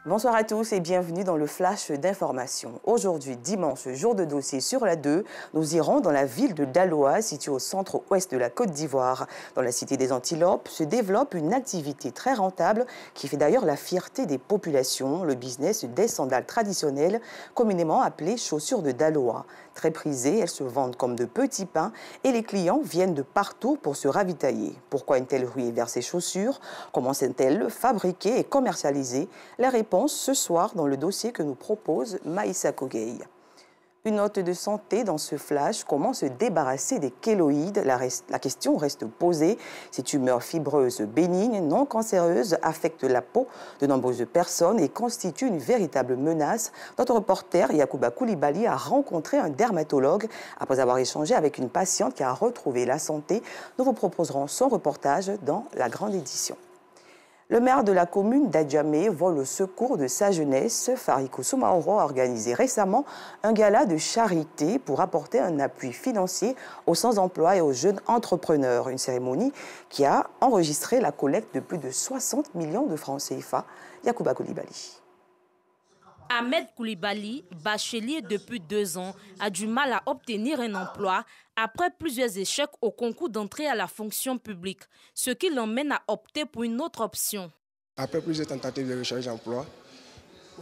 Bonsoir à tous et bienvenue dans le flash d'information. Aujourd'hui, dimanche, jour de dossier sur la 2, nous irons dans la ville de Daloa, située au centre-ouest de la Côte d'Ivoire. Dans la cité des Antilopes se développe une activité très rentable qui fait d'ailleurs la fierté des populations, le business des sandales traditionnelles, communément appelées chaussures de Daloa. Très prisées, elles se vendent comme de petits pains et les clients viennent de partout pour se ravitailler. Pourquoi une telle ruée vers ces chaussures? Comment sont-elles fabriquées et commercialisées? La réponse ce soir dans le dossier que nous propose Maïssa Kogei. Une note de santé dans ce flash, comment se débarrasser des kéloïdes? La question reste posée. Ces tumeurs fibreuses bénignes, non cancéreuses, affectent la peau de nombreuses personnes et constituent une véritable menace. Notre reporter Yacouba Koulibaly a rencontré un dermatologue après avoir échangé avec une patiente qui a retrouvé la santé. Nous vous proposerons son reportage dans la grande édition. Le maire de la commune d'Adjamé vole au secours de sa jeunesse. Farikou Soumaoro a organisé récemment un gala de charité pour apporter un appui financier aux sans-emploi et aux jeunes entrepreneurs. Une cérémonie qui a enregistré la collecte de plus de 60 millions de francs CFA. Yacouba Koulibaly. Ahmed Koulibaly, bachelier depuis 2 ans, a du mal à obtenir un emploi après plusieurs échecs au concours d'entrée à la fonction publique, ce qui l'emmène à opter pour une autre option. Après plusieurs tentatives de recherche d'emploi,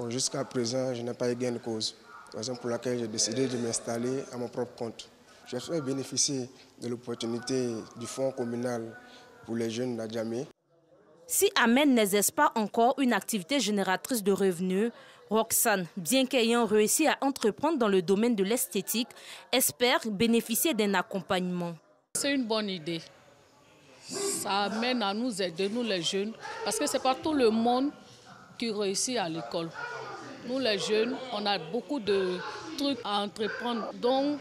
jusqu'à présent, je n'ai pas eu gain de cause. Raison pour laquelle j'ai décidé de m'installer à mon propre compte. Je souhaite bénéficier de l'opportunité du fonds communal pour les jeunes d'Adjamé. Si Ahmed n'exerce pas encore une activité génératrice de revenus, Roxane, bien qu'ayant réussi à entreprendre dans le domaine de l'esthétique, espère bénéficier d'un accompagnement. C'est une bonne idée. Ça amène à nous aider, nous les jeunes, parce que ce n'est pas tout le monde qui réussit à l'école. Nous les jeunes, on a beaucoup de trucs à entreprendre. Donc,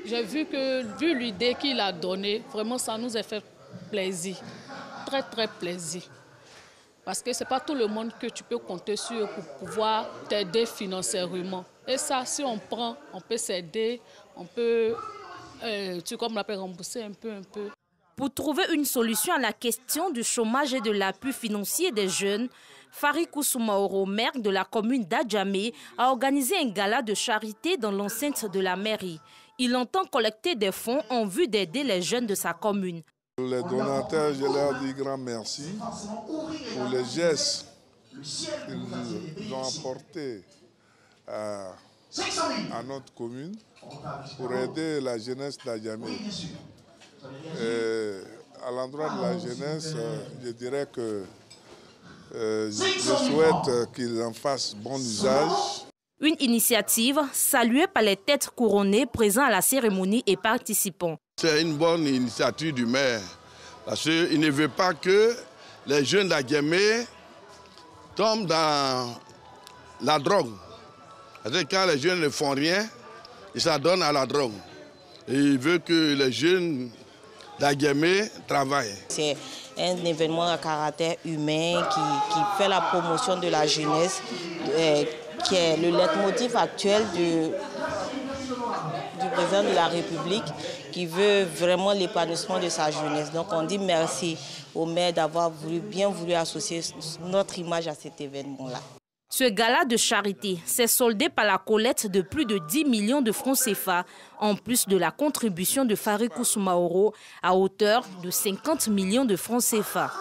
j'ai vu l'idée qu'il a donnée, vraiment ça nous a fait plaisir, très très plaisir. Parce que ce n'est pas tout le monde que tu peux compter sur pour pouvoir t'aider financièrement. Et ça, si on prend, on peut s'aider, on peut, comme on l'appelle, rembourser un peu. Pour trouver une solution à la question du chômage et de l'appui financier des jeunes, Farikou Soumaoro, maire de la commune d'Adjamé, a organisé un gala de charité dans l'enceinte de la mairie. Il entend collecter des fonds en vue d'aider les jeunes de sa commune. Les donateurs, je leur dis grand merci pour les gestes qu'ils ont apportés à notre commune pour aider la jeunesse d'Adjamé. À l'endroit de la jeunesse, je dirais que je souhaite qu'ils en fassent bon usage. Une initiative saluée par les têtes couronnées présents à la cérémonie et participants. C'est une bonne initiative du maire, parce qu'il ne veut pas que les jeunes d'Adjamé tombent dans la drogue. Parce que quand les jeunes ne font rien, ils s'adonnent à la drogue. Et il veut que les jeunes d'Adjamé travaillent. C'est un événement à caractère humain qui fait la promotion de la jeunesse, qui est le leitmotiv actuel du président de la République, qui veut vraiment l'épanouissement de sa jeunesse. Donc on dit merci au maire d'avoir bien voulu associer notre image à cet événement-là. Ce gala de charité s'est soldé par la collecte de plus de 10 millions de francs CFA, en plus de la contribution de Farikou Soumaoro à hauteur de 50 millions de francs CFA.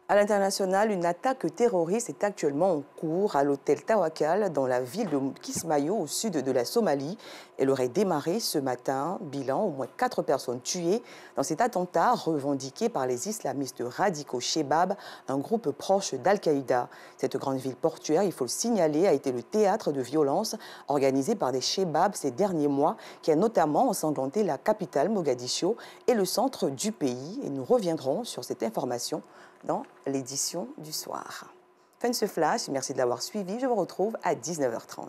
À l'international, une attaque terroriste est actuellement en cours à l'hôtel Tawakal dans la ville de Kismayo au sud de la Somalie. Elle aurait démarré ce matin. Bilan, au moins 4 personnes tuées dans cet attentat revendiqué par les islamistes radicaux Shebab, un groupe proche d'Al-Qaïda. Cette grande ville portuaire, il faut le signaler, a été le théâtre de violences organisées par des Shebab ces derniers mois, qui a notamment ensanglanté la capitale Mogadiscio et le centre du pays. Et nous reviendrons sur cette information dans l'édition du soir. Fin de ce flash, merci de l'avoir suivi. Je vous retrouve à 19h30.